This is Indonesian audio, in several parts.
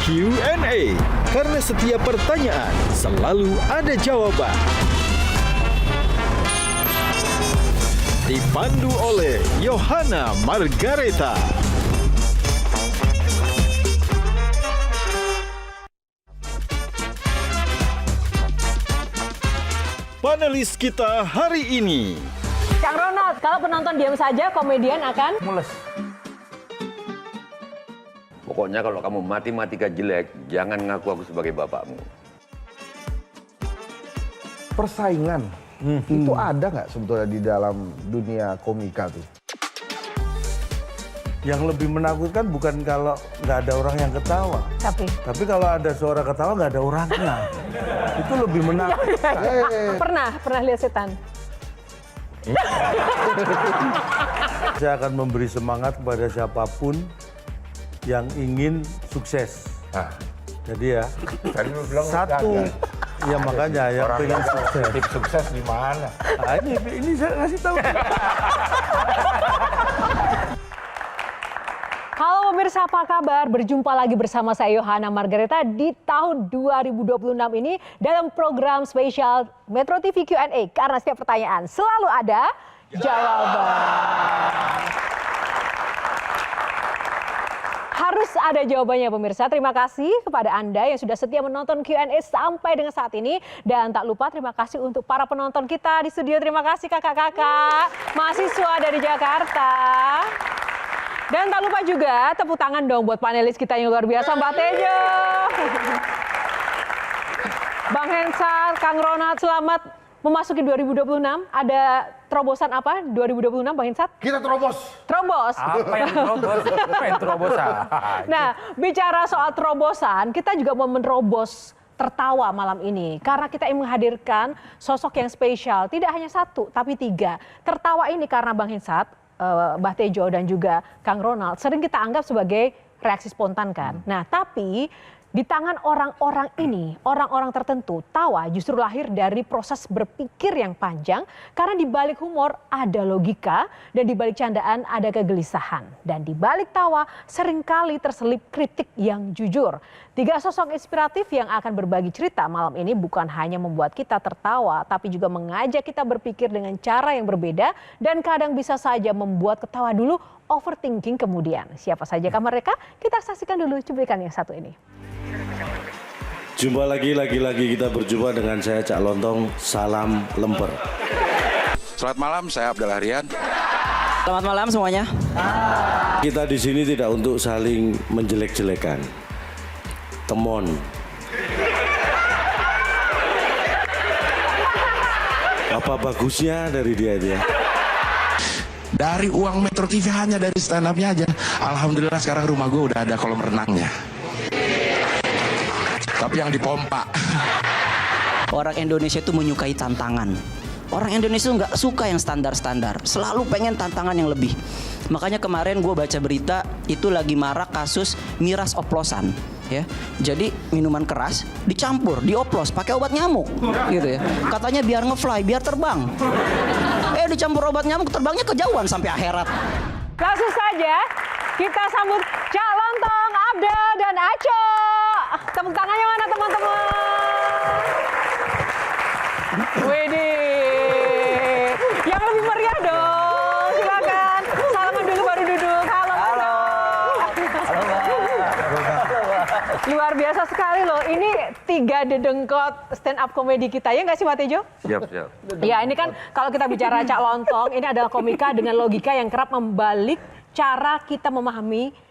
Q&A, karena setiap pertanyaan selalu ada jawaban. Dipandu oleh Yohana Margareta. Panelis kita hari ini. Kang Ronald, kalau penonton diam saja, komedian akan mules. Pokoknya kalau kamu matematika jelek, jangan ngaku aku sebagai bapakmu. Persaingan itu ada nggak sebetulnya di dalam dunia komika tuh? Yang lebih menakutkan bukan kalau nggak ada orang yang ketawa, tapi kalau ada suara ketawa nggak ada orangnya. Itu lebih menakutkan. Pernah lihat setan? Saya akan memberi semangat kepada siapapun yang ingin sukses. Jadi ya, Tadi lu bilang satu, ya makanya yang orang pengen yang sukses. tip sukses di mana? Nah, ini saya ngasih tahu. Halo pemirsa, apa kabar? Berjumpa lagi bersama saya Yohana Margareta di tahun 2026 ini dalam program spesial Metro TV Q&A. Karena setiap pertanyaan selalu ada jawaban. Harus ada jawabannya pemirsa. Terima kasih kepada Anda yang sudah setia menonton Q&A sampai dengan saat ini. Dan tak lupa terima kasih untuk para penonton kita di studio. Terima kasih kakak-kakak, mahasiswa dari Jakarta. Dan tak lupa juga tepuk tangan dong buat panelis kita yang luar biasa, Mbak Tejo. Bang Hensat, Kang Ronald, selamat memasuki 2026. Ada terobosan apa 2026 Bang Hensat? Kita terobos. Terobos. Apa yang terobos? Apa yang terobos? Nah, bicara soal terobosan, kita juga mau menerobos tertawa malam ini. Karena kita ingin menghadirkan sosok yang spesial. Tidak hanya satu, tapi tiga. Tertawa ini karena Bang Hensat, Mbak Tejo dan juga Kang Ronald sering kita anggap sebagai reaksi spontan kan. Nah tapi di tangan orang-orang ini, orang-orang tertentu, tawa justru lahir dari proses berpikir yang panjang. Karena di balik humor ada logika dan di balik candaan ada kegelisahan. Dan di balik tawa seringkali terselip kritik yang jujur. Tiga sosok inspiratif yang akan berbagi cerita malam ini bukan hanya membuat kita tertawa, tapi juga mengajak kita berpikir dengan cara yang berbeda dan kadang bisa saja membuat ketawa dulu, overthinking kemudian. Siapa sajakah mereka? Kita saksikan dulu cuplikan yang satu ini. Jumpa lagi kita berjumpa dengan saya Cak Lontong, salam lemper. Selamat malam, saya Abdul Harian. Selamat malam semuanya. Kita di sini tidak untuk saling menjelek-jelekan. Temon. Apa bagusnya dari dia itu ya? Dari uang Metro TV hanya dari stand up-nya aja. Alhamdulillah sekarang rumah gue udah ada kolam renangnya. Tapi yang dipompa. Orang Indonesia itu menyukai tantangan. Orang Indonesia nggak suka yang standar-standar. Selalu pengen tantangan yang lebih. Makanya kemarin gue baca berita itu lagi marak kasus miras oplosan. Ya, jadi minuman keras dicampur, dioplos pakai obat nyamuk, gitu ya. Katanya biar ngefly, biar terbang. Dicampur obat nyamuk, terbangnya kejauhan sampai akhirat. Langsung saja kita sambut Cak Lontong, Abdel dan Aco. Tepuk tangannya mana teman-teman? Widih, yang lebih meriah dong. Silakan. Salaman dulu baru duduk. Halo. Luar biasa sekali loh. Ini tiga dedengkot stand up komedi kita ya nggak sih Mbak Tejo? Siap. Ya ini kan kalau kita bicara Cak Lontong, ini adalah komika dengan logika yang kerap membalik cara kita memahami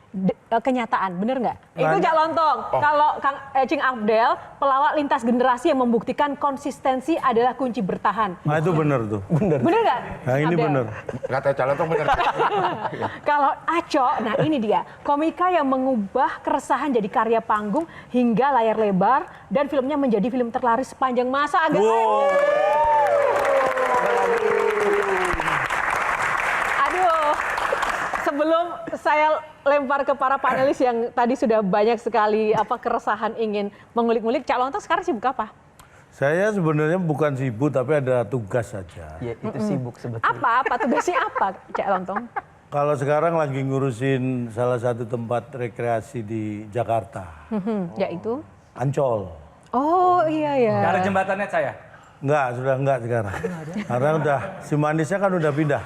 kenyataan, bener nggak? Itu Cak Lontong. Kalau Kang Cing Abdel, pelawak lintas generasi yang membuktikan konsistensi adalah kunci bertahan. Nah itu benar tuh. Bener nggak? Nah ini Abdel? benar. Kata calon tuh bener. Kalau Aco, nah ini dia. Komika yang mengubah keresahan jadi karya panggung hingga layar lebar. Dan filmnya menjadi film terlaris sepanjang masa. Aduh. Sebelum saya lempar ke para panelis yang tadi sudah banyak sekali keresahan ingin mengulik-ngulik, Cak Lontong sekarang sibuk apa? Saya sebenarnya bukan sibuk tapi ada tugas saja. Ya itu sibuk sebetulnya. Apa tugasnya apa Cak Lontong? Kalau sekarang lagi ngurusin salah satu tempat rekreasi di Jakarta, Yaitu? Ancol. Oh iya ya. Nggak ada jembatannya saya. Enggak, sudah enggak sekarang. Karena udah, si manisnya kan udah pindah.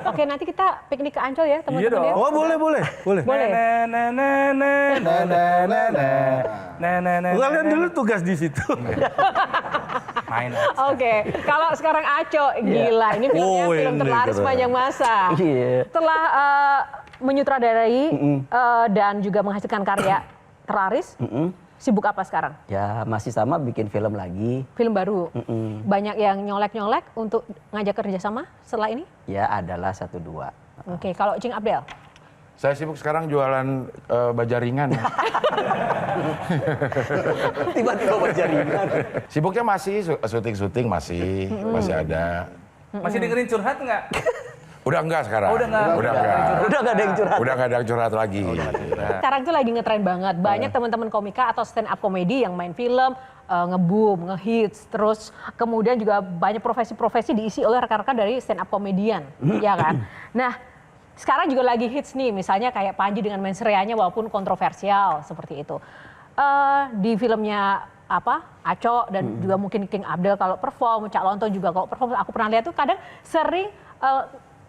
Oke, nanti kita piknik ke Ancol ya teman-teman ya. Oh boleh. Boleh. Kalian dulu tugas di situ. Main. Oke, kalau sekarang Aco, gila ini filmnya Oh, film ini terlaris keren. sepanjang masa. Setelah menyutradarai dan juga menghasilkan karya terlaris, sibuk apa sekarang? Ya masih sama bikin film lagi. Film baru. Banyak yang nyolek-nyolek untuk ngajak kerjasama setelah ini? Ya adalah 1-2. Oke, kalau Cing Abdel? Saya sibuk sekarang jualan baja ringan. Tiba-tiba berjaringan. Sibuknya masih syuting masih ada. Masih dengerin curhat nggak? Udah enggak sekarang. Oh, udah enggak. Udah enggak. Udah gak ada yang curhat. Udah enggak ada yang curhat lagi. Sekarang tuh lagi ngetren banget. Banyak teman-teman komika atau stand up comedy yang main film, ngeboom, ngehits, terus kemudian juga banyak profesi-profesi diisi oleh rekan-rekan dari stand up comedian, ya kan? Nah, sekarang juga lagi hits nih, misalnya kayak Panji dengan mensreanya walaupun kontroversial seperti itu. Di filmnya Aco dan juga mungkin King Abdel kalau perform, Cak Lontong juga kalau perform, aku pernah lihat tuh kadang sering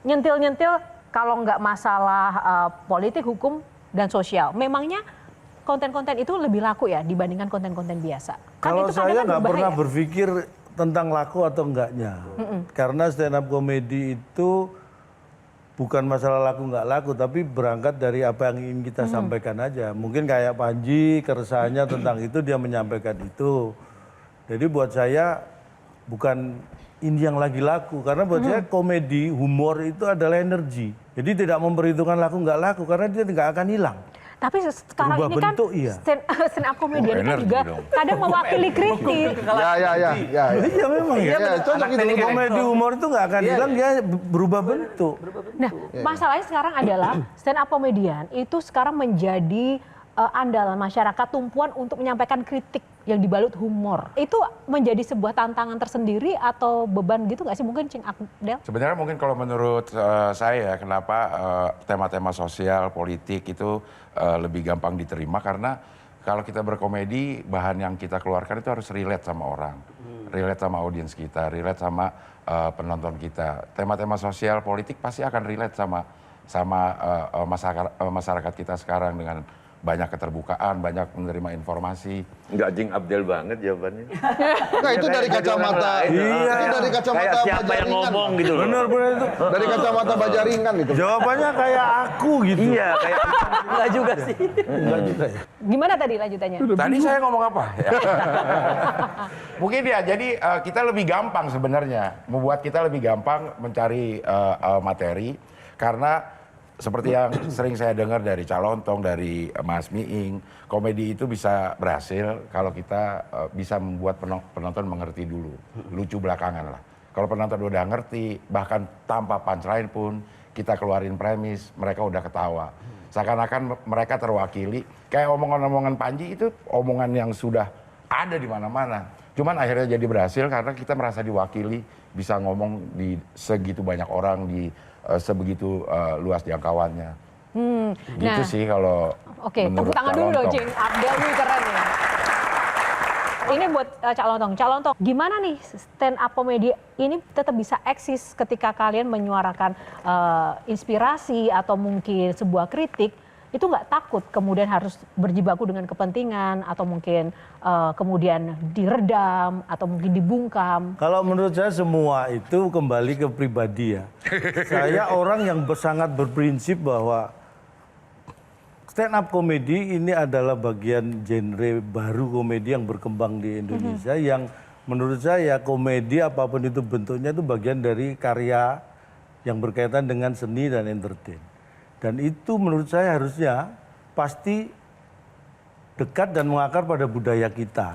nyentil-nyentil kalau nggak masalah politik, hukum, dan sosial. Memangnya konten-konten itu lebih laku ya dibandingkan konten-konten biasa? Kan Kalau itu kadang saya kan nggak berbahaya. pernah berpikir tentang laku atau enggaknya. Karena stand up comedy itu bukan masalah laku nggak laku, tapi berangkat dari apa yang ingin kita sampaikan aja. Mungkin kayak Panji, keresahannya tentang itu, dia menyampaikan itu. Jadi buat saya bukan ini yang lagi laku, karena buat saya komedi, humor itu adalah energi. Jadi tidak memperhitungkan laku nggak laku, karena dia nggak akan hilang. Tapi sekarang Berubah ini kan bentuk, iya. stand up comedian itu energi juga dong. kadang mewakili kritik. Iya memang ya. Cocok gitu. Komedi humor itu nggak akan hilang, dia berubah bentuk. Nah, masalahnya sekarang adalah stand up comedian itu sekarang menjadi andalan masyarakat, tumpuan untuk menyampaikan kritik yang dibalut humor. Itu menjadi sebuah tantangan tersendiri atau beban gitu nggak sih mungkin Cing Abdel? Sebenarnya mungkin kalau menurut saya kenapa tema-tema sosial, politik itu lebih gampang diterima karena kalau kita berkomedi bahan yang kita keluarkan itu harus relate sama orang, relate sama audiens kita, relate sama penonton kita. Tema-tema sosial, politik pasti akan relate sama masyarakat kita sekarang dengan banyak keterbukaan, banyak menerima informasi. Nggak Jing Abdel banget jawabannya. Nah itu dari kacamata, itu dari kacamata Kayak siapa yang bajaringan. ngomong gitu loh. Benar itu. Dari kacamata bajaringan gitu. Jawabannya kayak aku gitu. Iya, kayak Enggak juga sih. Enggak juga ya. Gimana tadi lanjutannya? Tadi saya ngomong apa? Mungkin ya, jadi kita lebih gampang sebenarnya, membuat kita lebih gampang mencari materi karena seperti yang sering saya dengar dari Cak Lontong, dari Mas Miing, komedi itu bisa berhasil kalau kita bisa membuat penonton mengerti dulu, lucu belakangan lah. Kalau penonton udah ngerti, bahkan tanpa punchline pun kita keluarin premis, mereka udah ketawa. Seakan-akan mereka terwakili, kayak omongan-omongan Panji itu omongan yang sudah ada di mana-mana. Cuman akhirnya jadi berhasil karena kita merasa diwakili, bisa ngomong di segitu banyak orang, di sebegitu luas jangkauannya. Gitu sih kalau Oke, tepuk menurut tangan Cak dulu dong Lontong. Cing Abdel nih keren ya. Ini buat Cak Lontong. Cak Lontong, gimana nih stand up comedy ini tetap bisa eksis ketika kalian menyuarakan inspirasi atau mungkin sebuah kritik, itu nggak takut kemudian harus berjibaku dengan kepentingan atau mungkin kemudian diredam atau mungkin dibungkam? Kalau menurut saya semua itu kembali ke pribadi ya. Saya orang yang sangat berprinsip bahwa stand up comedy ini adalah bagian genre baru komedi yang berkembang di Indonesia yang menurut saya komedi apapun itu bentuknya itu bagian dari karya yang berkaitan dengan seni dan entertain. Dan itu menurut saya harusnya pasti dekat dan mengakar pada budaya kita.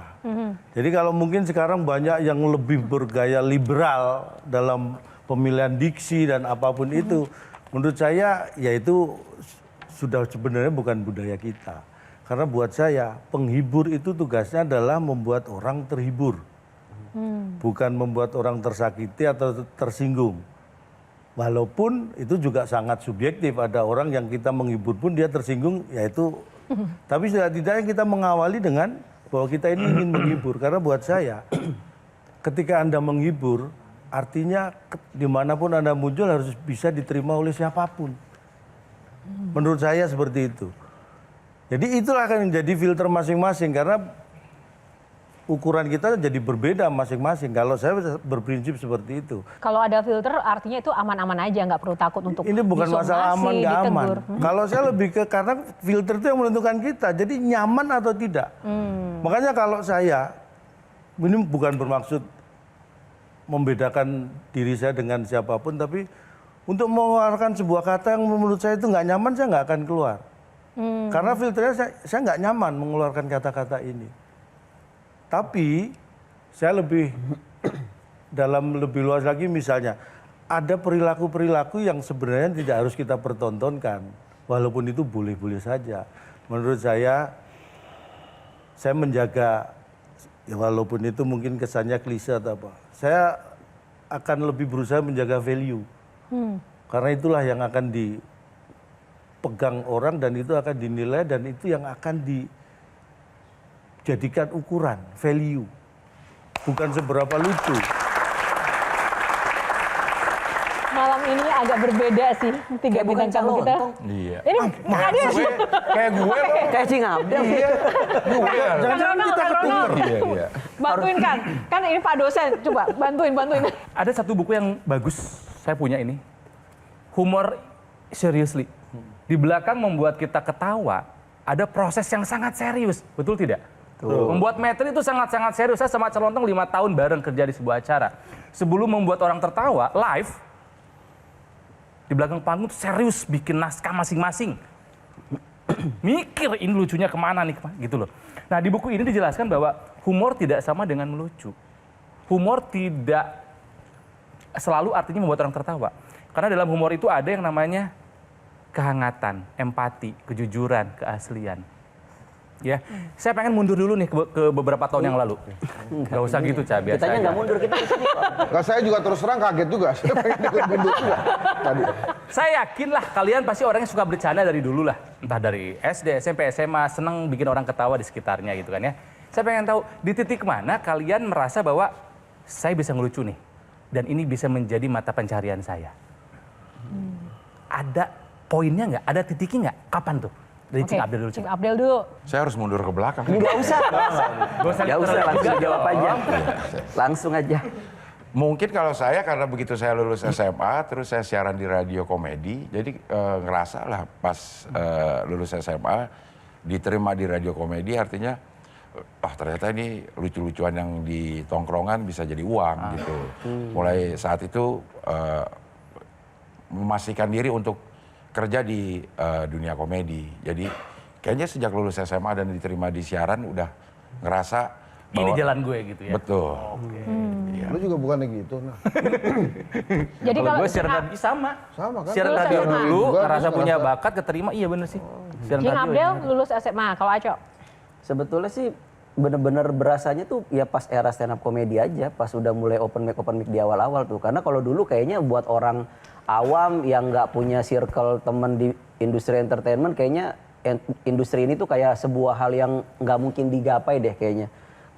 Jadi kalau mungkin sekarang banyak yang lebih bergaya liberal dalam pemilihan diksi dan apapun itu, menurut saya ya itu sudah sebenarnya bukan budaya kita. Karena buat saya penghibur itu tugasnya adalah membuat orang terhibur. Bukan membuat orang tersakiti atau tersinggung. Walaupun itu juga sangat subjektif, ada orang yang kita menghibur pun dia tersinggung, yaitu. Tapi setidaknya kita mengawali dengan bahwa kita ini ingin menghibur, karena buat saya, ketika Anda menghibur, artinya dimanapun Anda muncul harus bisa diterima oleh siapapun. Menurut saya seperti itu. Jadi itulah akan menjadi filter masing-masing, karena ukuran kita jadi berbeda masing-masing. Kalau saya berprinsip seperti itu. Kalau ada filter artinya itu aman-aman aja, nggak perlu takut untuk Ini bukan masalah aman nggak aman. ditegur. Kalau saya lebih ke karena filter itu yang menentukan kita. Jadi nyaman atau tidak. Makanya kalau saya, ini bukan bermaksud membedakan diri saya dengan siapapun, tapi untuk mengeluarkan sebuah kata yang menurut saya itu nggak nyaman, saya nggak akan keluar. Karena filternya saya nggak nyaman mengeluarkan kata-kata ini. Tapi saya lebih dalam lebih luas lagi, misalnya ada perilaku-perilaku yang sebenarnya tidak harus kita pertontonkan, walaupun itu boleh-boleh saja. Menurut saya menjaga, ya walaupun itu mungkin kesannya klise atau apa, saya akan lebih berusaha menjaga value. Karena itulah yang akan dipegang orang dan itu akan dinilai dan itu yang akan dijadikan ukuran, value. Bukan seberapa lucu. Malam ini agak berbeda sih, tiga bintang tamu kita. Iya. Ini Kayak gue loh. Kayak Cing Abdel. Iya. Gue. Jangan-jangan kita ketukar. Iya. bantuin kan ini Pak dosen, coba bantuin. Ada satu buku yang bagus, saya punya ini. Humor Seriously. Di belakang membuat kita ketawa, ada proses yang sangat serius, betul tidak? Membuat materi itu sangat-sangat serius. Saya sama Calontong 5 tahun bareng kerja di sebuah acara. Sebelum membuat orang tertawa, live, di belakang panggung serius bikin naskah masing-masing. Mikir ini lucunya kemana nih, gitu loh. Nah di buku ini dijelaskan bahwa humor tidak sama dengan melucu. Humor tidak selalu artinya membuat orang tertawa. Karena dalam humor itu ada yang namanya kehangatan, empati, kejujuran, keaslian. Ya, saya pengen mundur dulu nih ke beberapa tahun yang lalu. Gak usah gitu, Ca, biasa Kitanya aja. nggak mundur, kita di sini kok. Nah, saya juga terus terang kaget juga. Saya pengen ikut mundur juga tadi. Saya yakin lah kalian pasti orang yang suka bercanda dari dulu lah. Entah dari SD, SMP, SMA, seneng bikin orang ketawa di sekitarnya gitu kan ya. Saya pengen tahu di titik mana kalian merasa bahwa saya bisa ngelucu nih. Dan ini bisa menjadi mata pencarian saya. Ada poinnya nggak? Ada titiknya nggak? Kapan tuh? Dari Cing Abdel dulu. Cing Abdel dulu. Saya harus mundur ke belakang. Nggak usah. Nggak usah, langsung jawab aja. Langsung aja. Mungkin kalau saya karena begitu saya lulus SMA, terus saya siaran di radio komedi, jadi ngerasa lah pas lulus SMA diterima di radio komedi, artinya ternyata ini lucu-lucuan yang di tongkrongan bisa jadi uang gitu. Mulai saat itu memastikan diri untuk kerja di dunia komedi. Jadi kayaknya sejak lulus SMA dan diterima di siaran udah ngerasa bahwa Ini jalan gue gitu ya. betul. Iya. Lu juga bukannya gitu. Nah. Jadi Kalau kalau gue siaran radio sama. Sama kan? Siaran Lulus radio SMA. dulu, Juga ngerasa punya ngerasa. bakat, keterima, iya bener sih. Siaran Cing radio. Abdel lulus SMA, kalau Aco? Sebetulnya sih bener-bener berasanya tuh ya pas era stand up komedi aja, pas udah mulai open mic di awal-awal tuh. Karena kalau dulu kayaknya buat orang awam yang nggak punya circle temen di industri entertainment, kayaknya industri ini tuh kayak sebuah hal yang nggak mungkin digapai deh kayaknya.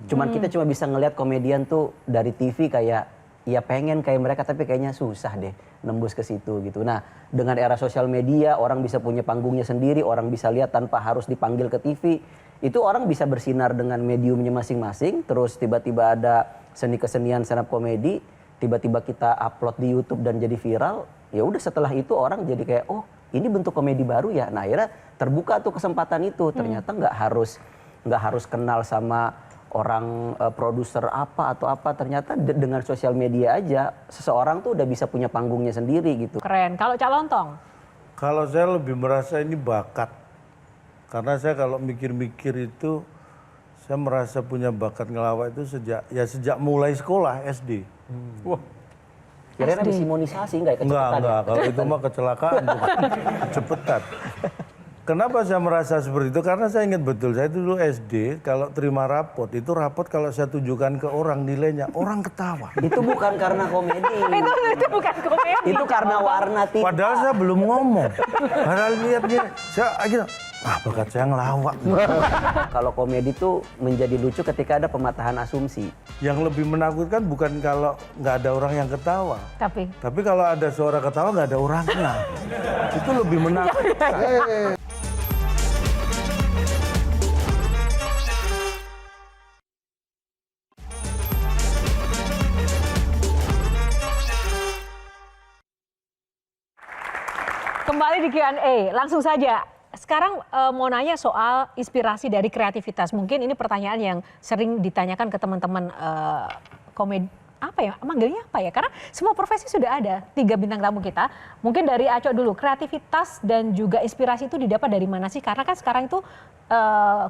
Cuman kita cuma bisa ngelihat komedian tuh dari TV kayak ya pengen kayak mereka, tapi kayaknya susah deh nembus ke situ gitu. Nah dengan era sosial media orang bisa punya panggungnya sendiri, orang bisa lihat tanpa harus dipanggil ke TV. Itu orang bisa bersinar dengan mediumnya masing-masing, terus tiba-tiba ada seni kesenian stand up komedi, tiba-tiba kita upload di YouTube dan jadi viral. Ya udah setelah itu orang jadi kayak oh ini bentuk komedi baru ya. Nah akhirnya terbuka tuh kesempatan itu. Ternyata nggak harus kenal sama orang produser apa atau apa, ternyata dengan sosial media aja seseorang tuh udah bisa punya panggungnya sendiri gitu. Keren. Kalau Calontong? Kalau saya lebih merasa ini bakat. Karena saya kalau mikir-mikir itu, saya merasa punya bakat ngelawak itu sejak mulai sekolah SD. Wah, Kira-kira habis imunisasi nggak ya? Enggak. Kecepatan ya? Kalau itu mah kecelakaan, bukan kecepetan. Kenapa saya merasa seperti itu? Karena saya ingat betul, saya dulu SD, kalau terima rapot, itu rapot kalau saya tunjukkan ke orang nilainya, orang ketawa. Itu bukan karena komedi. Itu bukan komedi. Itu karena warna tinta. Padahal saya belum ngomong. Padahal lihatnya, saya akhirnya, bakat saya ngelawak. Kalau komedi tuh menjadi lucu ketika ada pematahan asumsi. Yang lebih menakutkan bukan kalau nggak ada orang yang ketawa. Tapi kalau ada suara ketawa nggak ada orangnya. Itu lebih menakutkan. kembali di Q&A, langsung saja. Sekarang mau nanya soal inspirasi dari kreativitas. Mungkin ini pertanyaan yang sering ditanyakan ke teman-teman komedi. Apa ya, manggilnya apa ya? Karena semua profesi sudah ada, 3 bintang tamu kita. Mungkin dari Aco dulu, kreativitas dan juga inspirasi itu didapat dari mana sih? Karena kan sekarang itu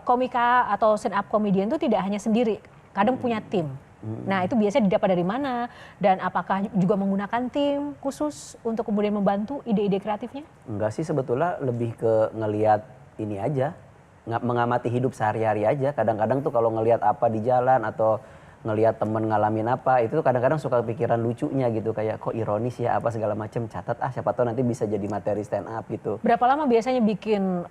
komika atau stand up comedian itu tidak hanya sendiri, kadang punya tim. Nah itu biasanya didapat dari mana? Dan apakah juga menggunakan tim khusus untuk kemudian membantu ide-ide kreatifnya? Enggak sih, sebetulnya lebih ke ngelihat ini aja, mengamati hidup sehari-hari aja. Kadang-kadang tuh kalau ngelihat apa di jalan atau ngelihat temen ngalamin apa, itu kadang-kadang suka pikiran lucunya gitu, kayak kok ironis ya apa segala macem, catat siapa tahu nanti bisa jadi materi stand up gitu. Berapa lama biasanya bikin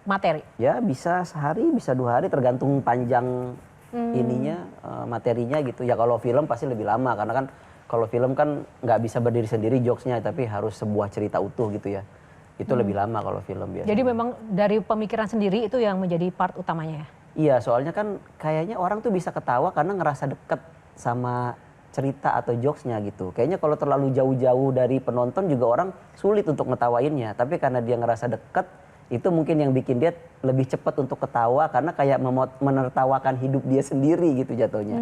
materi? Ya bisa sehari, bisa 2 hari, tergantung panjang ininya, materinya gitu. Ya kalau film pasti lebih lama, karena kan kalau film kan nggak bisa berdiri sendiri jokesnya, tapi harus sebuah cerita utuh gitu ya. Itu lebih lama kalau film biasanya. Jadi memang dari pemikiran sendiri itu yang menjadi part utamanya ya? Iya, soalnya kan kayaknya orang tuh bisa ketawa karena ngerasa deket sama cerita atau jokesnya gitu. Kayaknya kalau terlalu jauh-jauh dari penonton juga orang sulit untuk ngetawainnya. Tapi karena dia ngerasa deket, itu mungkin yang bikin dia lebih cepat untuk ketawa karena kayak menertawakan hidup dia sendiri gitu jatuhnya.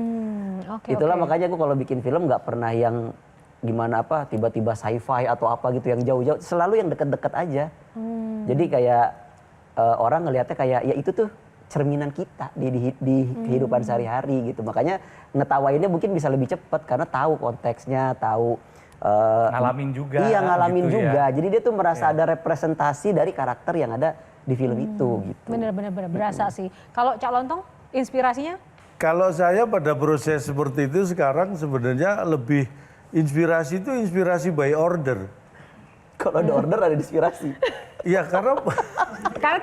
Itulah makanya aku kalau bikin film nggak pernah yang gimana apa tiba-tiba sci-fi atau apa gitu yang jauh-jauh, selalu yang deket-deket aja. Jadi kayak orang ngelihatnya kayak ya itu tuh cerminan kita di kehidupan sehari-hari gitu. Makanya ngetawainnya mungkin bisa lebih cepat karena tahu konteksnya, tahu ngalamin juga. Iya, ngalamin gitu juga. ya. Jadi dia tuh merasa ada representasi dari karakter yang ada di film itu gitu. Bener-bener berasa sih. Kalau Cak Lontong inspirasinya? Kalau saya pada proses seperti itu sekarang sebenarnya lebih inspirasi itu inspirasi by order. Kalau ada order ada inspirasi. Iya karena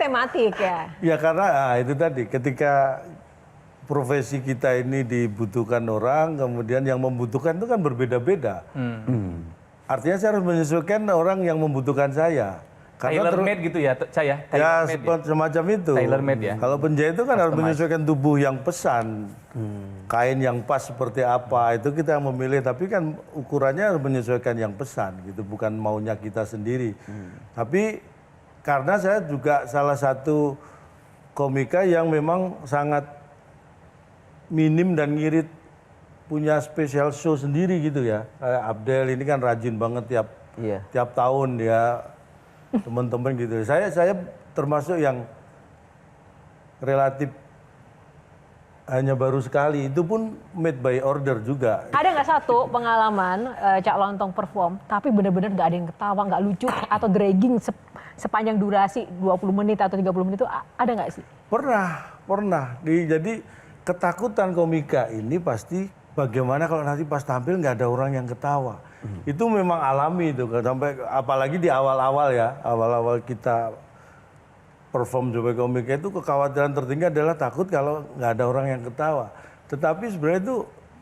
tematik ya. Ya karena itu tadi ketika profesi kita ini dibutuhkan orang, kemudian yang membutuhkan itu kan berbeda-beda. Artinya saya harus menyesuaikan orang yang membutuhkan saya. Tailor-made gitu ya, saya. Ya semacam itu. Tailor-made ya. Kalau penjahit itu kan harus menyesuaikan tubuh yang pesan. Kain yang pas seperti apa, itu kita yang memilih. Tapi kan ukurannya harus menyesuaikan yang pesan gitu, bukan maunya kita sendiri. Tapi karena saya juga salah satu komika yang memang sangat minim dan ngirit punya special show sendiri gitu ya. Kayak Abdel ini kan rajin banget tiap tahun ya teman-teman gitu. Saya termasuk yang relatif hanya baru sekali, itu pun made by order juga. Ada nggak satu pengalaman Cak Lontong perform tapi benar-benar nggak ada yang ketawa, nggak lucu atau dragging sepanjang durasi 20 menit atau 30 menit itu ada nggak sih? Pernah. Jadi ketakutan komika ini pasti bagaimana kalau nanti pas tampil nggak ada orang yang ketawa. Itu memang alami itu, sampai apalagi di awal-awal ya, awal-awal kita perform sebagai komika itu kekhawatiran tertinggi adalah takut kalau nggak ada orang yang ketawa. Tetapi sebenarnya itu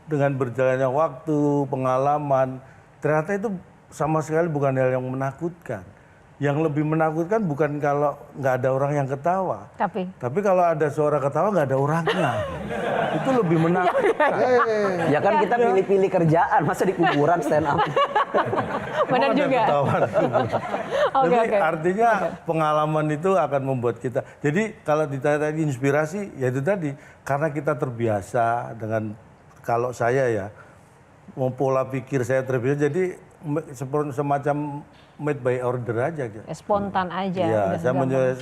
dengan berjalannya waktu, pengalaman, ternyata itu sama sekali bukan hal yang menakutkan. Yang lebih menakutkan bukan kalau nggak ada orang yang ketawa. Tapi kalau ada suara ketawa nggak ada orangnya. Itu lebih menakutkan. Ya kan kita pilih-pilih kerjaan, masa di kuburan stand up. Benar juga. Jadi artinya pengalaman itu akan membuat kita. Jadi kalau ditanya tadi inspirasi, ya itu tadi. Karena kita terbiasa dengan, kalau saya ya, mau pola pikir saya terbiasa, jadi semacam made by order aja. Spontan aja. Iya, saya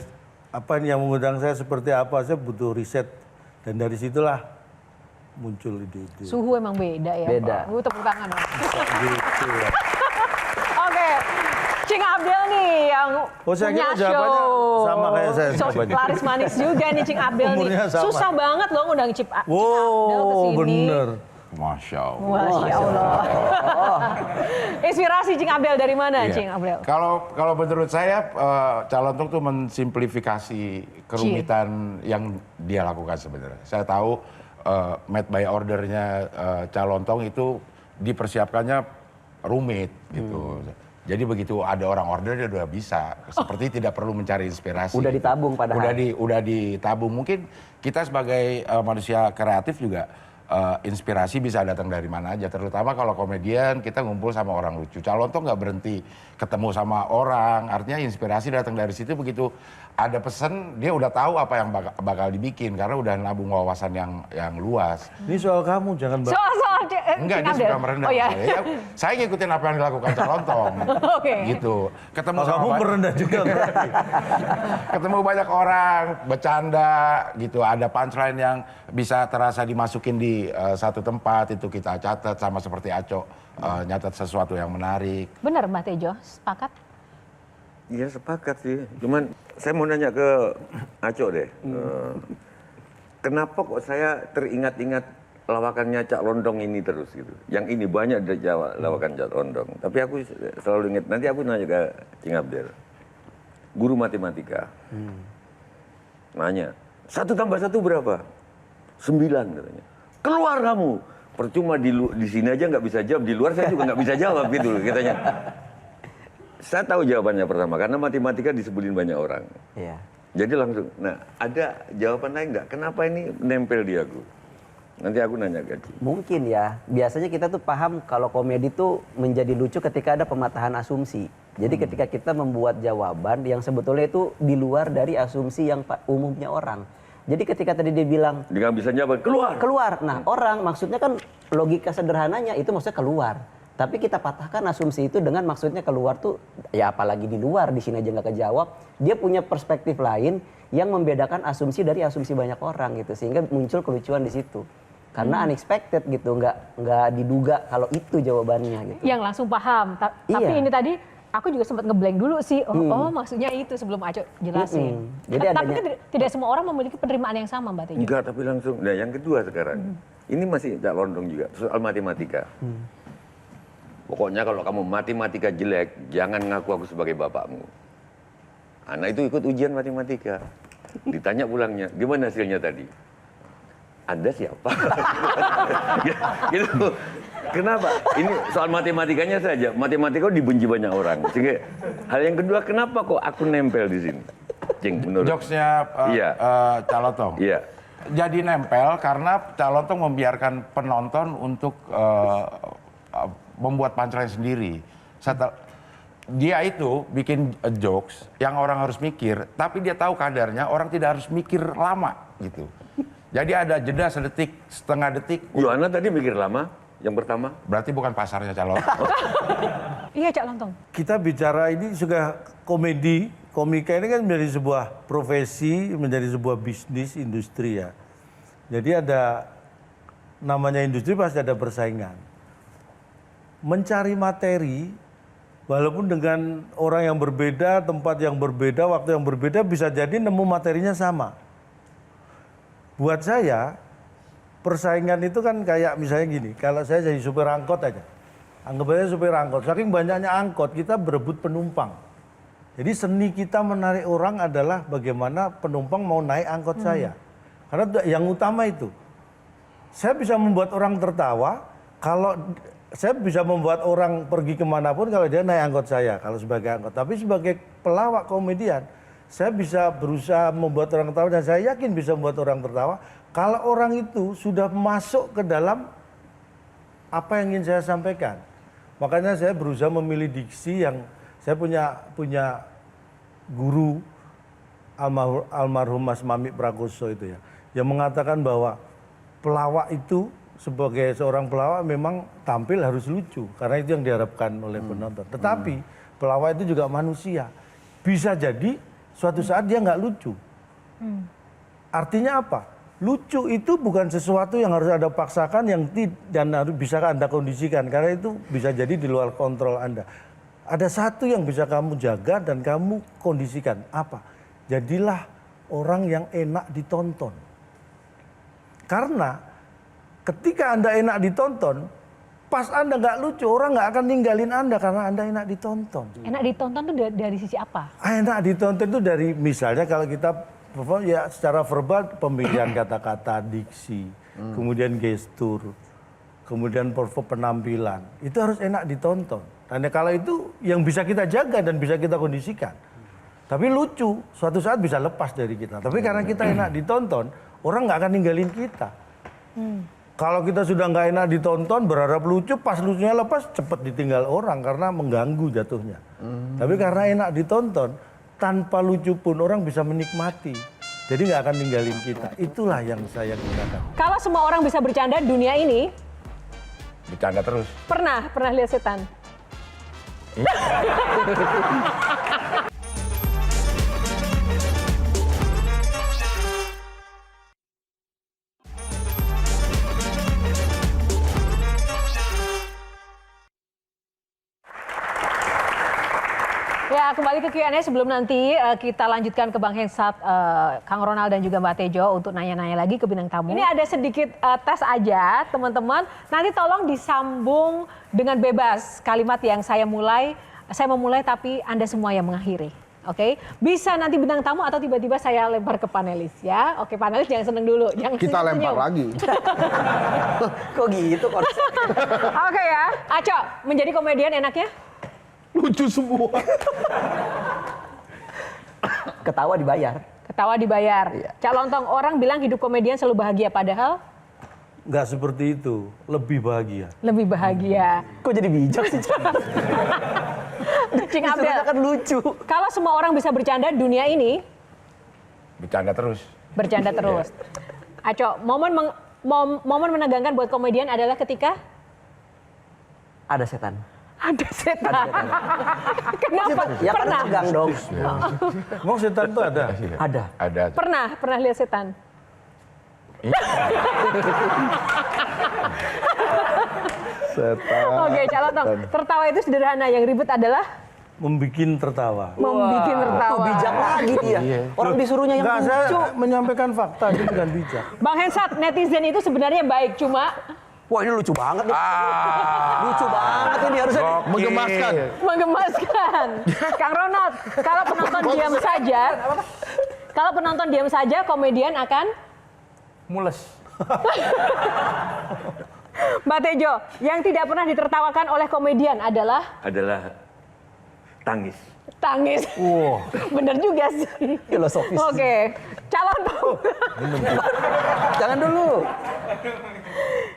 apa yang mengundang saya seperti apa, saya butuh riset. Dan dari situlah muncul ide-ide. Suhu emang beda ya. Beda. Tepuk tangan. Gitu ya. Oke. Cing Abdel nih yang saya punya kira jawabannya show. sama kayak saya jawabannya. Laris manis juga nih Cing Abdel nih. Umurnya sama. Susah banget loh ngundang Cing Abdel ke Wow, sini. bener. Masya Allah. Masya Allah. Inspirasi Cing Abdel dari mana Iya. Cing Abdel? Kalau menurut saya Calontok tuh mensimplifikasi kerumitan yang dia lakukan sebenarnya. Saya tahu made by ordernya Calontok itu dipersiapkannya rumit gitu. Jadi begitu ada orang order dia udah bisa. Seperti tidak perlu mencari inspirasi. Udah ditabung padahal. Udah ditabung. Mungkin kita sebagai manusia kreatif juga inspirasi bisa datang dari mana aja. Terutama kalau komedian kita ngumpul sama orang lucu. Calontok nggak berhenti ketemu sama orang. Artinya inspirasi datang dari situ. Begitu ada pesan dia udah tahu apa yang bakal dibikin karena udah nabung wawasan yang luas. Ini soal kamu, jangan bahas. Soal Enggak, Cing dia Abdel. suka merendah. Oh, ya. Saya ngikutin apa yang dilakukan Calontok. Oke. Gitu. Ketemu Oh, kamu merendah juga berarti. ketemu banyak orang, bercanda gitu. Ada punchline yang bisa terasa dimasukin di satu tempat, itu kita catat sama seperti Aco nyatat sesuatu yang menarik. Benar Mbak Tejo, sepakat? Iya sepakat sih. Cuman saya mau nanya ke Aco deh. Kenapa kok saya teringat-ingat lawakannya Cak Londong ini terus gitu. Yang ini banyak dari Jawa lawakan Cak Londong. Tapi aku selalu ingat, nanti aku nanya ke Cing Abdel. Guru matematika. Nanya, 1 tambah 1 berapa? 9 katanya. Keluar kamu. Percuma di sini aja nggak bisa jawab, di luar saya juga nggak bisa jawab gitu katanya. Saya tahu jawabannya pertama, karena matematika disebelin banyak orang. Iya. Jadi langsung, nah ada jawaban lain nggak? Kenapa ini nempel di aku? Nanti aku nanya ke Cing. Mungkin ya, biasanya kita tuh paham kalau komedi tuh menjadi lucu ketika ada pematahan asumsi. Jadi ketika kita membuat jawaban yang sebetulnya itu di luar dari asumsi yang umumnya orang. Jadi ketika tadi dia bilang Dia nggak bisa jawab, keluar. keluar. Nah, orang maksudnya kan logika sederhananya itu maksudnya keluar. Tapi kita patahkan asumsi itu dengan maksudnya keluar tuh ya apalagi di luar, di sini aja nggak kejawab. Dia punya perspektif lain yang membedakan asumsi dari asumsi banyak orang gitu, sehingga muncul kelucuan di situ. Karena unexpected gitu, nggak diduga kalau itu jawabannya gitu. Yang langsung paham. Tapi Iya. ini tadi aku juga sempat ngeblank dulu sih. Oh, maksudnya itu sebelum Aco jelasin. Jadi Tapi adanya- kan tidak semua orang memiliki penerimaan yang sama Mbak Tejo. Enggak, tapi langsung. Nah yang kedua sekarang. Ini masih Cak Londong juga, soal matematika. Pokoknya kalau kamu matematika jelek, jangan ngaku aku sebagai bapakmu. Anak itu ikut ujian matematika. Ditanya pulangnya, gimana hasilnya tadi? Anda siapa? gitu. Kenapa? Ini soal matematikanya saja. Matematika dibenci banyak orang. Sehingga hal yang kedua, kenapa kok aku nempel di sini? Cing, menurut. Jokesnya Iya. Calontok. Iya. Jadi nempel karena Calontok membiarkan penonton untuk membuat punchline sendiri. Dia itu bikin jokes yang orang harus mikir, tapi dia tahu kadarnya orang tidak harus mikir lama gitu. Jadi ada jeda sedetik, setengah detik. Yohana tadi mikir lama, yang pertama. Berarti bukan pasarnya Calontok. Iya Cak Lontong. Kita bicara ini juga komedi, komika ini kan menjadi sebuah profesi, menjadi sebuah bisnis, industri ya. Jadi ada, namanya industri pasti ada persaingan. Mencari materi, walaupun dengan orang yang berbeda, tempat yang berbeda, waktu yang berbeda, bisa jadi nemu materinya sama. Buat saya, persaingan itu kan kayak misalnya gini, kalau saya jadi supir angkot aja. Anggap aja supir angkot, saking banyaknya angkot, kita berebut penumpang. Jadi seni kita menarik orang adalah bagaimana penumpang mau naik angkot saya. Karena yang utama itu. Saya bisa membuat orang tertawa, kalau saya bisa membuat orang pergi kemanapun kalau dia naik angkot saya, kalau sebagai angkot. Tapi sebagai pelawak komedian, saya bisa berusaha membuat orang tertawa dan saya yakin bisa membuat orang tertawa kalau orang itu sudah masuk ke dalam apa yang ingin saya sampaikan. Makanya saya berusaha memilih diksi yang saya punya guru almarhum Mas Mamik Prakoso itu ya, yang mengatakan bahwa pelawak itu sebagai seorang pelawak memang tampil harus lucu karena itu yang diharapkan oleh penonton. Tetapi pelawak itu juga manusia. Bisa jadi suatu saat dia nggak lucu. Artinya apa? Lucu itu bukan sesuatu yang harus Anda paksakan dan harus bisa Anda kondisikan karena itu bisa jadi di luar kontrol Anda. ada satu yang bisa kamu jaga dan kamu kondisikan. Apa? Jadilah orang yang enak ditonton. Karena ketika Anda enak ditonton, pas Anda nggak lucu, orang nggak akan ninggalin Anda karena Anda enak ditonton. Enak ditonton tuh dari sisi apa? Enak ditonton itu dari misalnya kalau kita perform ya secara verbal pemilihan kata-kata, diksi, kemudian gestur, kemudian perform penampilan. Itu harus enak ditonton. Dan kalau itu yang bisa kita jaga dan bisa kita kondisikan. Tapi lucu, suatu saat bisa lepas dari kita. Tapi karena kita enak ditonton, orang nggak akan ninggalin kita. Kalau kita sudah nggak enak ditonton, berharap lucu, pas lucunya lepas, cepet ditinggal orang karena mengganggu jatuhnya. Tapi karena enak ditonton, tanpa lucu pun orang bisa menikmati. Jadi nggak akan ninggalin kita. Itulah yang saya gunakan. Kalau semua orang bisa bercanda dunia ini, Bercanda terus. pernah lihat setan? Ya, kembali ke Q&A sebelum nanti kita lanjutkan ke Bang Hensat, Kang Ronald dan juga Mbak Tejo untuk nanya-nanya lagi ke bintang tamu. Ini ada sedikit tes aja, teman-teman. Nanti tolong disambung dengan bebas kalimat yang saya memulai tapi Anda semua yang mengakhiri. Oke, bisa nanti bintang tamu atau tiba-tiba saya lempar ke panelis ya. Oke, panelis jangan seneng dulu, jangan Kita senyum-senyum. lempar lagi. Kok gitu konsepnya? Oke ya, Aco, menjadi komedian enaknya? Lucu semua. Ketawa dibayar. Ketawa dibayar. Iya. Cak Lontong, orang bilang hidup komedian selalu bahagia, padahal Nggak seperti itu, lebih bahagia. lebih bahagia. Kok jadi bijak sih? Cing Abdel, Kan lucu. kalau semua orang bisa bercanda dunia ini, Bercanda terus. bercanda terus. Aco, momen menegangkan buat komedian adalah ketika Ada setan. ada setan. Kenapa? Ya karena tegang dong. Mau setan tuh ada? Ada. Ada. Pernah lihat setan? Setan. Oke, Cak Lontong, tertawa itu sederhana, yang ribet adalah Membikin tertawa. membuat tertawa. Tuh bijak lagi dia. Orang disuruhnya yang Nggak, lucu. saya menyampaikan fakta, itu bukan bijak. Bang Hensat, netizen itu sebenarnya baik, cuma Wah ini lucu banget nih. Lucu banget ini harusnya. Menggemaskan. menggemaskan. Kang Ronald, kalau penonton diam saja, komedian akan Mules. Mbak Tejo, yang tidak pernah ditertawakan oleh komedian adalah Tangis. tangis. Bener juga sih. Filosofis. Oke, calon. Jangan dulu.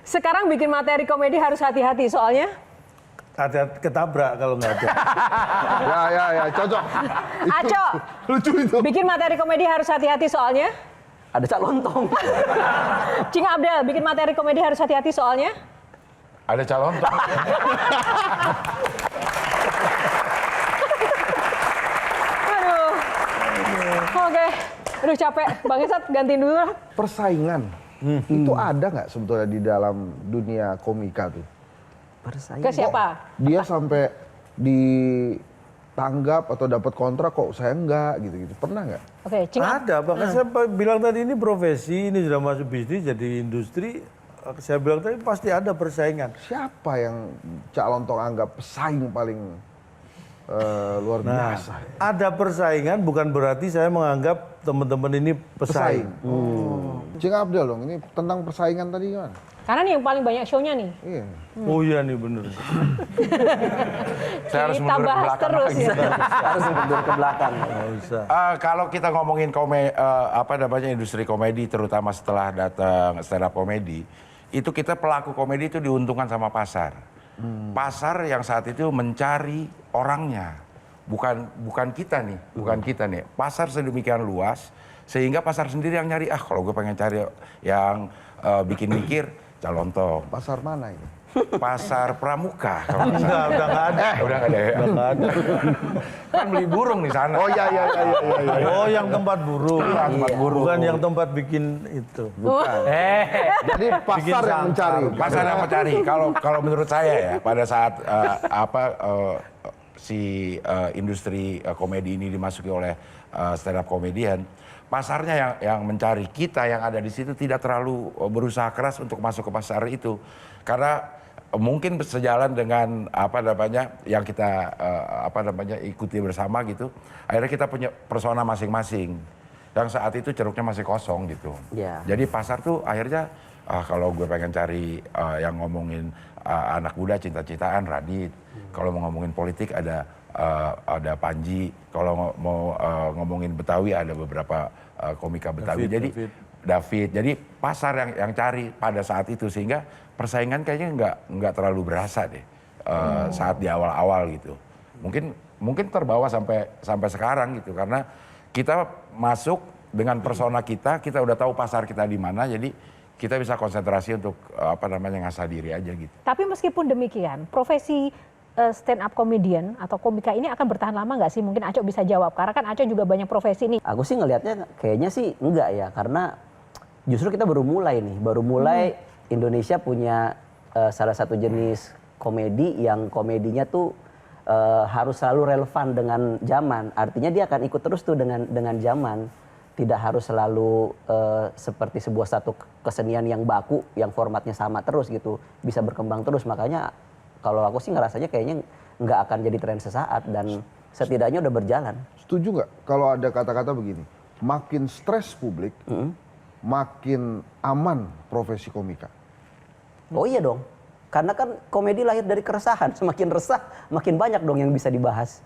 Sekarang bikin materi komedi harus hati-hati soalnya. Ada ketabrak kalau nggak ada. Ya, cocok. Aco, Lucu itu. bikin materi komedi harus hati-hati soalnya. Ada Cak Lontong. Cing Abdel, bikin materi komedi harus hati-hati soalnya. Ada calon. Aduh. Oke. Aduh capek. Bang Hensat gantiin dulu lah. Persaingan. Itu ada nggak sebetulnya di dalam dunia komika tuh? Ke siapa? Dia sampai ditanggap atau dapat kontrak kok saya enggak gitu-gitu. Pernah nggak? Oke, Cing Abdel. Ada, bahkan saya bilang tadi ini profesi, ini sudah masuk bisnis jadi industri. Saya bilang tadi pasti ada persaingan. Siapa yang Cak Lontong anggap pesaing paling luar biasa? Ada persaingan bukan berarti saya menganggap teman-teman ini pesaing. Cing Abdel dong, ini tentang persaingan tadi gimana? Karena nih yang paling banyak show-nya nih. Iya. Oh iya nih bener. Saya harus Kita mundur ke bahas belakang terus lagi. ya. Harus mundur ke belakang. Nggak usah. Kalau kita ngomongin industri komedi, terutama setelah datang stand up komedi, itu kita pelaku komedi itu diuntungkan sama pasar. Pasar yang saat itu mencari orangnya, bukan kita nih. Pasar sedemikian luas sehingga pasar sendiri yang nyari. Kalau gue pengen cari yang bikin mikir, Cak Lontong. Pasar mana ini? Pasar Pramuka. Kalau nggak salah. Udah nggak ada. Udah nggak ada ya? Udah nggak ada. Kan beli burung di sana. Oh iya. Oh yang tempat burung. Tempat burung. Bukan yang tempat bikin itu. Bukan. Jadi pasar yang mencari. Pasar yang mencari. Kalau menurut saya ya, pada saat industri komedi ini dimasuki oleh stand up comedian, pasarnya yang mencari kita yang ada di situ tidak terlalu berusaha keras untuk masuk ke pasar itu, karena mungkin sejalan dengan yang kita ikuti bersama gitu. Akhirnya kita punya persona masing-masing yang saat itu ceruknya masih kosong gitu. Yeah. Jadi pasar tuh akhirnya kalau gue pengen cari yang ngomongin anak muda cinta-cintaan Radit, kalau mau ngomongin politik ada Panji, kalau mau ngomongin Betawi ada beberapa komika Betawi. David. Jadi pasar yang cari pada saat itu, sehingga persaingan kayaknya nggak terlalu berasa deh saat di awal-awal gitu. Mungkin terbawa sampai sekarang gitu, karena kita masuk dengan persona kita udah tahu pasar kita di mana, jadi kita bisa konsentrasi untuk ngasah diri aja gitu. Tapi meskipun demikian, profesi stand up comedian atau komika ini akan bertahan lama nggak sih? Mungkin Aco bisa jawab, karena kan Aco juga banyak profesi nih. Aku sih ngelihatnya kayaknya sih enggak ya, karena justru kita baru mulai nih, Indonesia punya salah satu jenis komedi yang komedinya tuh harus selalu relevan dengan zaman. Artinya dia akan ikut terus tuh dengan zaman. Tidak harus selalu seperti sebuah satu kesenian yang baku, yang formatnya sama terus gitu. Bisa berkembang terus, makanya kalau aku sih ngerasanya kayaknya nggak akan jadi tren sesaat dan setidaknya udah berjalan. Setuju nggak kalau ada kata-kata begini, makin stres publik, makin aman profesi komika? Oh iya dong, karena kan komedi lahir dari keresahan, semakin resah makin banyak dong yang bisa dibahas.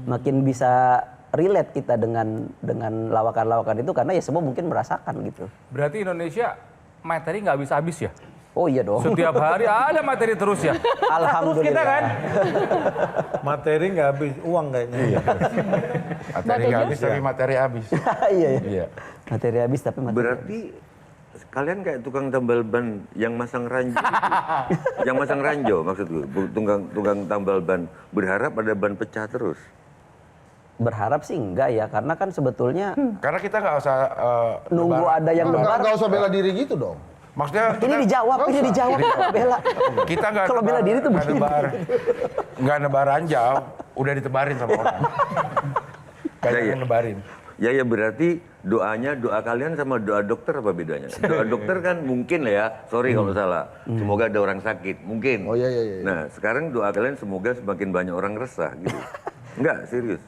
Makin bisa relate kita dengan lawakan-lawakan itu, karena ya semua mungkin merasakan gitu. Berarti Indonesia materi nggak habis-habis ya? Oh iya dong. Setiap hari ada materi terus ya? Alhamdulillah. Terus kita kan? Materi nggak habis, uang kayaknya. Iya. Materi nggak habis tapi materi habis. Iya. Materi habis tapi materi. Berarti kalian kayak tukang tambal ban yang masang ranjau. Yang masang ranjau maksudku, tukang tambal ban, berharap ada ban pecah terus. Berharap sih enggak ya, karena kan sebetulnya karena kita nggak usah nunggu ada yang nebar. Nggak usah bela diri gitu dong. Maksudnya Ini dijawab bela. kita nggak kalau bela diri tuh nggak nebar ranjau, udah ditebarin sama orang. Kayak nebarin. Ya berarti doa kalian sama doa dokter apa bedanya? Doa dokter kan mungkin lah ya, sorry kalau salah. Semoga ada orang sakit, mungkin. Oh iya. Nah sekarang doa kalian semoga semakin banyak orang resah gitu. Enggak, serius.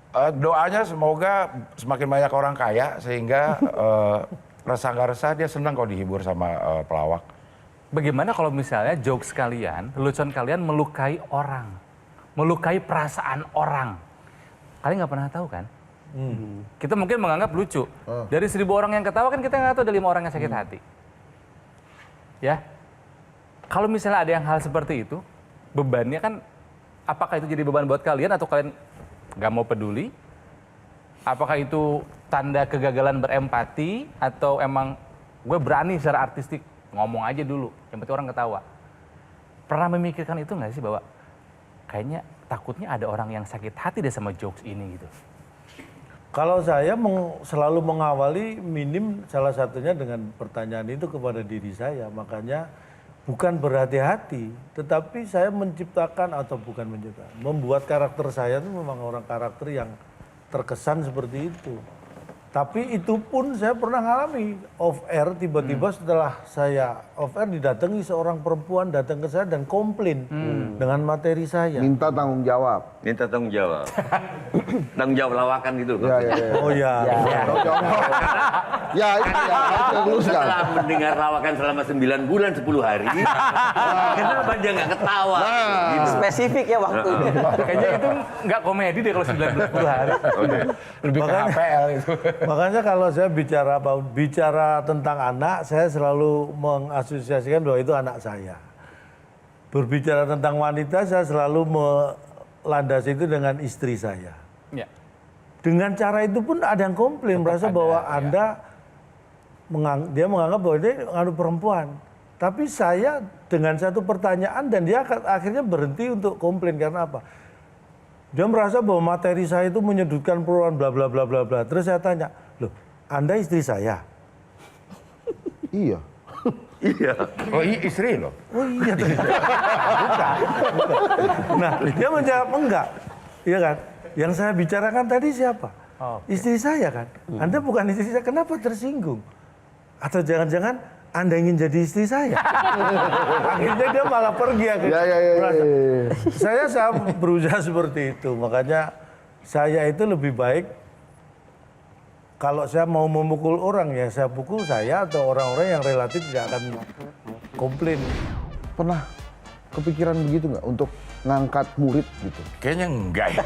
Doanya semoga semakin banyak orang kaya sehingga resah nggak resah dia senang kalau dihibur sama pelawak. Bagaimana kalau misalnya jokes kalian, lelucon kalian melukai orang, melukai perasaan orang? Kalian nggak pernah tahu kan? Kita mungkin menganggap lucu. Dari 1000 orang yang ketawa kan kita nggak tahu ada 5 orang yang sakit hati. Ya, kalau misalnya ada yang hal seperti itu, bebannya kan, apakah itu jadi beban buat kalian atau kalian nggak mau peduli? Apakah itu tanda kegagalan berempati atau emang gue berani secara artistik ngomong aja dulu, yang penting orang ketawa? Pernah memikirkan itu nggak sih bahwa kayaknya takutnya ada orang yang sakit hati deh sama jokes ini gitu? Kalau saya selalu mengawali minim salah satunya dengan pertanyaan itu kepada diri saya. Makanya bukan berhati-hati, tetapi saya menciptakan atau bukan menciptakan, membuat karakter saya itu memang orang karakter yang terkesan seperti itu. Tapi itu pun saya pernah ngalami off air, tiba-tiba setelah saya off air didatangi seorang perempuan datang ke saya dan komplain dengan materi saya. Minta tanggung jawab. Tanggung jawab lawakan gitu. Ya. Oh ya. Ya itu ya, saya luruskan. Setelah mendengar lawakan selama 9 bulan 10 hari, kenapa dia nggak ketawa? Gitu. Spesifik ya waktunya. Kayaknya itu nggak komedi deh kalau 9 bulan 10 hari. Lebih ke HPL itu. Makanya kalau saya bicara tentang anak, saya selalu mengasosiasikan bahwa itu anak saya. Berbicara tentang wanita, saya selalu melandasi itu dengan istri saya. Ya. Dengan cara itu pun ada yang komplain, merasa bahwa Anda dia menganggap bahwa dia mengandung perempuan. Tapi saya dengan satu pertanyaan dan dia akhirnya berhenti untuk komplain karena apa? Dia merasa bahwa materi saya itu menyudutkan perempuan bla bla bla bla bla. Terus saya tanya, "Loh, Anda istri saya?" Iya. Iya. Oh istri loh. Oh iya. Bukan. Nah, dia menjawab enggak. Iya kan? Yang saya bicarakan tadi siapa? Istri saya kan. Anda bukan istri saya, kenapa tersinggung? Atau jangan-jangan Anda ingin jadi istri saya? Akhirnya dia malah pergi. Saya berusaha seperti itu. Makanya saya itu lebih baik kalau saya mau memukul orang ya saya pukul saya atau orang-orang yang relatif tidak akan komplain. Pernah kepikiran begitu nggak untuk ngangkat murid gitu? Kayaknya enggak ya.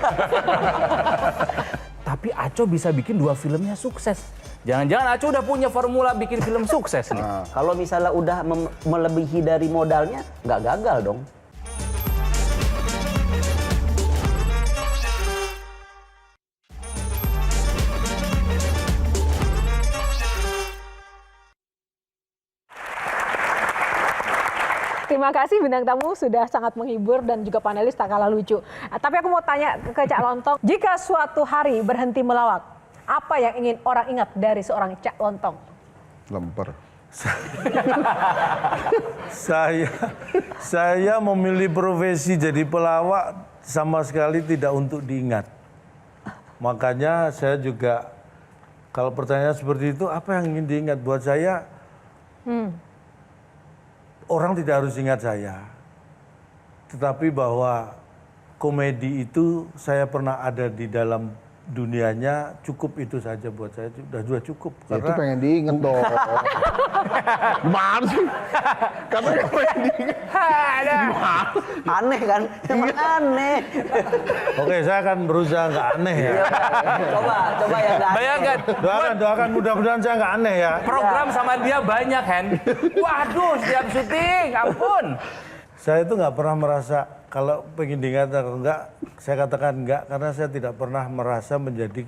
Tapi Aco bisa bikin 2 filmnya sukses. Jangan-jangan Aco udah punya formula bikin film sukses nih. Kalau misalnya udah melebihi dari modalnya, nggak gagal dong. Terima kasih bintang tamu sudah sangat menghibur dan juga panelis tak kalah lucu. Tapi aku mau tanya ke Cak Lontong, jika suatu hari berhenti melawak, apa yang ingin orang ingat dari seorang Cak Lontong? Lemper. Saya memilih profesi jadi pelawak sama sekali tidak untuk diingat. Makanya saya juga kalau pertanyaan seperti itu apa yang ingin diingat buat saya? Orang tidak harus ingat saya, tetapi bahwa komedi itu saya pernah ada di dalam dunianya, cukup itu saja buat saya, sudah cukup. Ya, itu pengen diinget dong. Gimana sih? Katanya pengen diinget. Aneh kan? Emang aneh. Oke, saya akan berusaha nggak aneh ya. Coba ya nggak aneh. Bayangkan, Doakan mudah-mudahan saya nggak aneh ya. program sama dia banyak, Hen. Waduh, setiap syuting, ampun. Saya itu nggak pernah merasa kalau pengen diingat atau enggak, saya katakan enggak karena saya tidak pernah merasa menjadi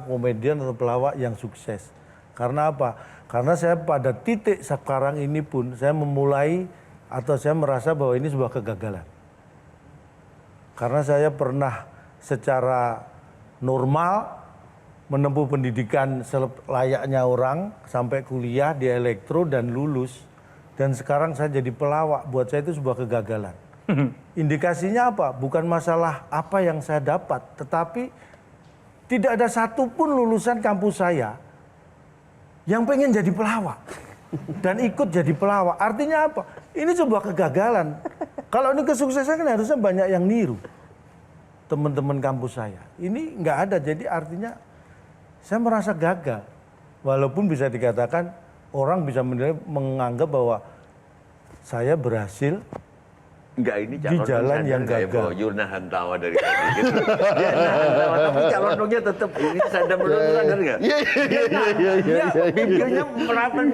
komedian atau pelawak yang sukses. Karena apa? Karena saya pada titik sekarang ini pun saya memulai atau saya merasa bahwa ini sebuah kegagalan. Karena saya pernah secara normal menempuh pendidikan selayaknya orang sampai kuliah di elektro dan lulus. Dan sekarang saya jadi pelawak, buat saya itu sebuah kegagalan. Indikasinya apa? Bukan masalah apa yang saya dapat, tetapi tidak ada satupun lulusan kampus saya yang pengen jadi pelawak dan ikut jadi pelawak. Artinya apa? Ini sebuah kegagalan. Kalau ini kesuksesan kan harusnya banyak yang niru teman-teman kampus saya. Ini nggak ada, jadi artinya saya merasa gagal. Walaupun bisa dikatakan orang bisa menganggap bahwa saya berhasil Enggak, ini di jalan yang gagal. Yuna Hantawa dari tadi gitu. Dia nahan tawa, tapi calon dongnya tetap ini sadar belum sadar nggak? Iya. Bibirnya merapat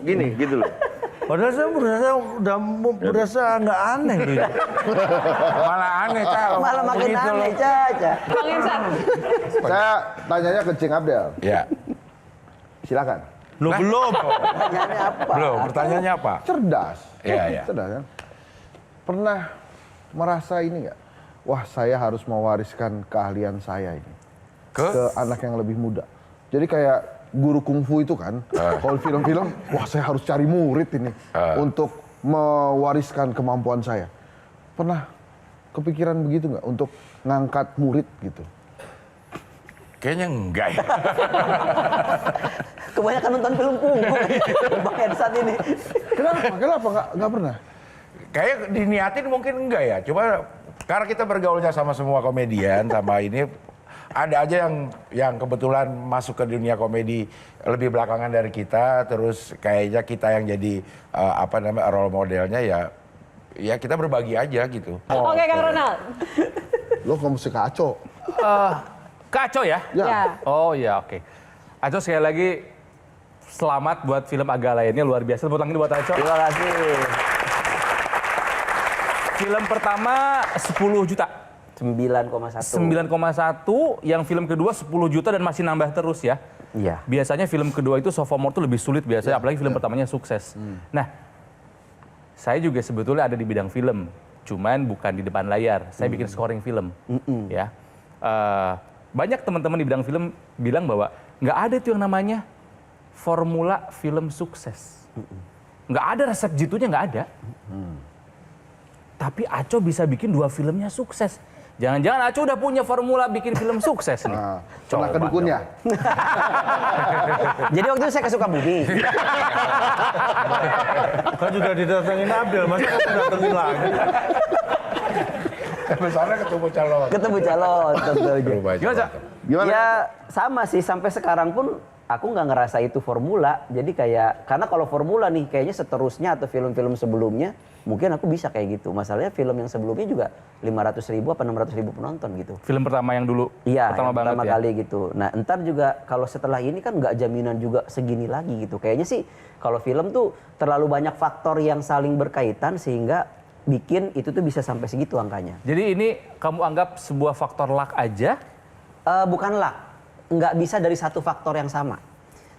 gini gitu loh. Padahal saya berasa nggak aneh gitu. Malah aneh, Cak. Malah makin aneh, Caca. Bang Insan. Saya tanyanya ke Cing Abdel. Ya. Silakan. Loh, belum. Pertanyaannya apa? Belum, pertanyaannya apa? Cerdas. Iya. Cerdas kan? Pernah merasa ini nggak? Wah, saya harus mewariskan keahlian saya ini ke anak yang lebih muda. Jadi kayak guru kungfu itu kan, kalau film-film, wah saya harus cari murid ini untuk mewariskan kemampuan saya. Pernah kepikiran begitu nggak untuk ngangkat murid gitu? Kayaknya enggak ya. Kebanyakan nonton film kungfu Bang Edsan ini. Kenapa nggak pernah? Kayak diniatin mungkin enggak ya. Cuma karena kita bergaulnya sama semua komedian sama ini ada aja yang kebetulan masuk ke dunia komedi lebih belakangan dari kita, terus kayaknya kita yang jadi role modelnya ya kita berbagi aja gitu. Oke, Kang Ronald. Lo nggak mesti kacau. Kacau ya? Ya. Oh ya, oke. Aco sekali lagi selamat buat film Agak Lainnya, luar biasa. Tepuk tangan buat Aco. Terima kasih. Film pertama 10 juta. 9,1. 9,1, yang film kedua 10 juta dan masih nambah terus ya. Iya. Biasanya film kedua itu sophomore tuh lebih sulit biasanya, apalagi film pertamanya sukses. Nah, saya juga sebetulnya ada di bidang film, cuman bukan di depan layar. Saya bikin scoring film, ya. Banyak teman-teman di bidang film bilang bahwa nggak ada tuh yang namanya formula film sukses. Nggak ada resep jitunya, nggak ada. Tapi Aco bisa bikin 2 filmnya sukses. Jangan-jangan Aco udah punya formula bikin film sukses nih. Pernah ke dukunnya? Jadi waktu itu saya ke Sukabumi. Kan juga didatengin Abdel, masa kamu datengin lagi? Misalnya ketemu calon. Ketemu calon tentu aja. Gimana, Cak? Ya sama sih, sampai sekarang pun aku nggak ngerasa itu formula. Jadi kayak, karena kalau formula nih kayaknya seterusnya atau film-film sebelumnya mungkin aku bisa kayak gitu. Masalahnya film yang sebelumnya juga 500.000 apa 600.000 penonton gitu. Film pertama yang dulu, Iya, pertama yang banget pertama ya. kali gitu. Nah, entar juga kalau setelah ini kan nggak jaminan juga segini lagi gitu. Kayaknya sih kalau film tuh terlalu banyak faktor yang saling berkaitan sehingga bikin itu tuh bisa sampai segitu angkanya. Jadi ini kamu anggap sebuah faktor luck aja? Bukan luck, nggak bisa dari satu faktor yang sama.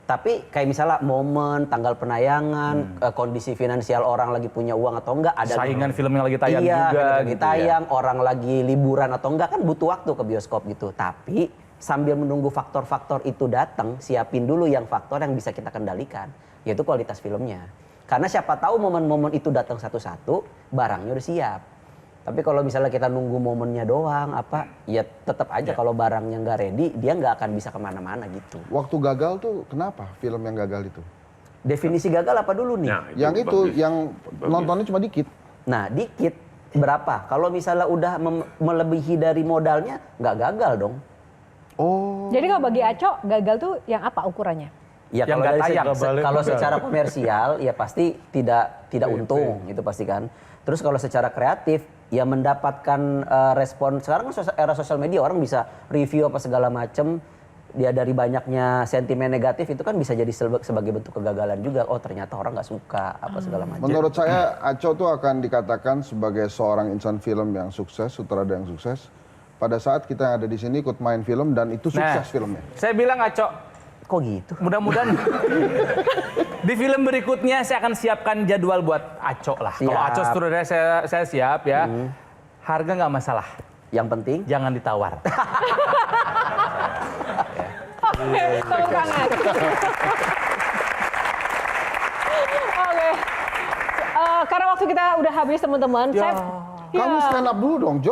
Tapi kayak misalnya momen, tanggal penayangan, kondisi finansial orang lagi punya uang atau enggak, ada Saingan film yang lagi tayang iya, juga lagi gitu tayang, orang lagi liburan atau enggak, kan butuh waktu ke bioskop gitu. Tapi sambil menunggu faktor-faktor itu datang, siapin dulu yang faktor yang bisa kita kendalikan, yaitu kualitas filmnya. Karena siapa tahu momen-momen itu datang satu-satu, barangnya udah siap. Tapi kalau misalnya kita nunggu momennya doang, ya tetap aja kalau barangnya nggak ready, dia nggak akan bisa kemana-mana gitu. Waktu gagal tuh kenapa film yang gagal itu? Definisi gagal apa dulu nih? Nah, Yang itu, yang nontonnya cuma dikit. Nah, dikit berapa? Kalau misalnya udah melebihi dari modalnya, nggak gagal dong. Oh. Jadi kalau bagi Aco, gagal tuh yang apa ukurannya? Ya Yang kalau nggak dari tayang, kalau secara komersial ya pasti tidak untung itu pasti kan. Terus kalau secara kreatif ya mendapatkan respon, sekarang kan era sosial media orang bisa review apa segala macem, dia dari banyaknya sentimen negatif itu kan bisa jadi sebagai bentuk kegagalan juga. Oh ternyata orang nggak suka apa segala macam. Menurut saya Aco tuh akan dikatakan sebagai seorang insan film yang sukses, sutradara yang sukses. Pada saat kita yang ada di sini ikut main film dan itu sukses filmnya. Saya bilang Aco, kok gitu? mudah-mudahan di film berikutnya saya akan siapkan jadwal buat Aco lah. Kalau Siap. Aco sutradara saya siap ya. Harga nggak masalah. Yang penting Jangan ditawar. Oke, tepuk tangan. Oke. Karena waktu kita udah habis teman-teman, Kamu stand up dulu dong, Jo.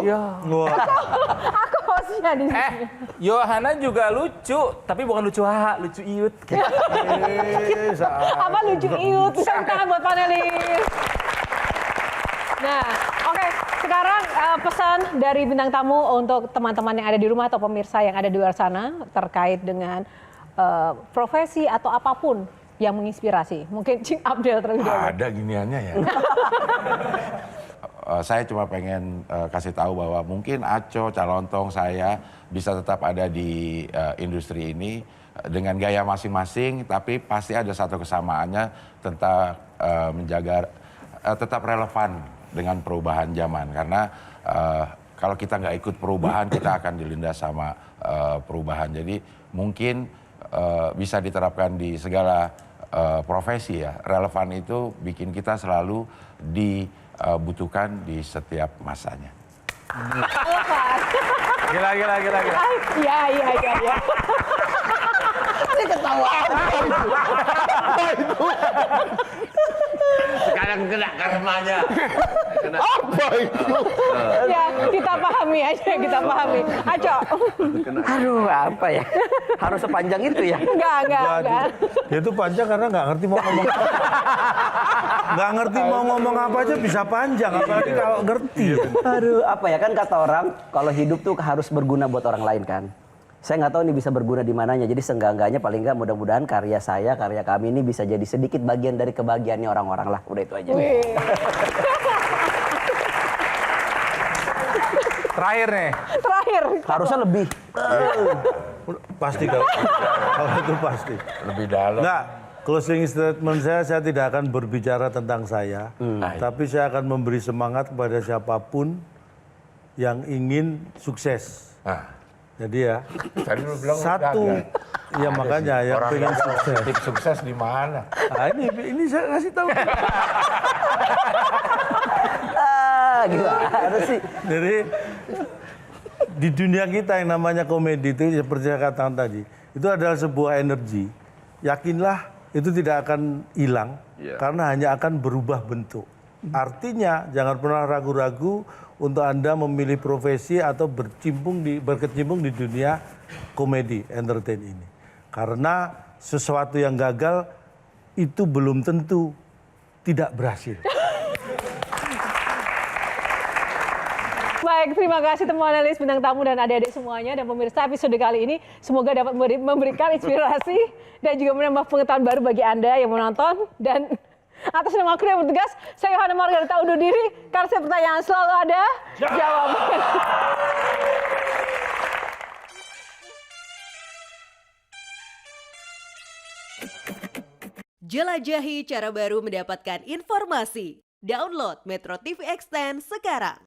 aku hostnya di sini. Yohana juga lucu, tapi bukan lucu haha, lucu iut. Apa lucu iut? Tepuk tangan buat panelis. Nah, oke. Sekarang pesan dari bintang tamu untuk teman-teman yang ada di rumah atau pemirsa yang ada di luar sana terkait dengan profesi atau apapun yang menginspirasi. Mungkin Cing Abdel terlebih dahulu. Ada giniannya ya. Saya cuma pengen kasih tahu bahwa mungkin Aco, Calontong, saya bisa tetap ada di industri ini dengan gaya masing-masing, tapi pasti ada satu kesamaannya tentang menjaga tetap relevan dengan perubahan zaman. Karena kalau kita nggak ikut perubahan, kita akan dilindas sama perubahan. Jadi mungkin bisa diterapkan di segala profesi ya. Relevan itu bikin kita selalu dibutuhkan di setiap masanya. Gila. Iya. ini ketawa. Sekarang kena karmanya. Apa itu? Ya, kita pahami aja, kita pahami. Aco. Aduh apa ya? Harus sepanjang itu ya? Enggak. Dia itu panjang karena nggak ngerti mau ngomong apa. Nggak ngerti mau ngomong apa aja bisa panjang, apalagi kalau ngerti. Aduh apa ya, kan kata orang kalau hidup tuh harus berguna buat orang lain kan. Saya nggak tahu ini bisa berguna di mananya. Jadi seenggak-enggaknya paling nggak mudah-mudahan karya saya, karya kami ini bisa jadi sedikit bagian dari kebahagiaannya orang-orang lah. Udah itu aja. Terakhir. Harusnya lebih. Pasti kalau itu pasti. Lebih dalam. Enggak, closing statement saya tidak akan berbicara tentang saya, tapi saya akan memberi semangat kepada siapapun yang ingin sukses. Jadi ya, Tadi lu bilang satu, ya makanya yang orang pengen gagal, sukses. tips sukses di mana? Nah, ini saya kasih tahu. Gimana sih? Jadi di dunia kita yang namanya komedi itu seperti saya katakan tadi, itu adalah sebuah energi. Yakinlah itu tidak akan hilang karena hanya akan berubah bentuk. Artinya jangan pernah ragu-ragu untuk Anda memilih profesi atau berkecimpung di dunia komedi, entertain ini. Karena sesuatu yang gagal itu belum tentu tidak berhasil. Baik, terima kasih teman analis, bintang tamu dan adik-adik semuanya. Dan pemirsa, episode kali ini semoga dapat memberikan inspirasi dan juga menambah pengetahuan baru bagi Anda yang menonton. Dan atas nama kru yang bertugas, saya Yohana Margarita undur diri. Karena setiap pertanyaan selalu ada jawaban. Jelajahi cara baru mendapatkan informasi. Download Metro TV Extend sekarang.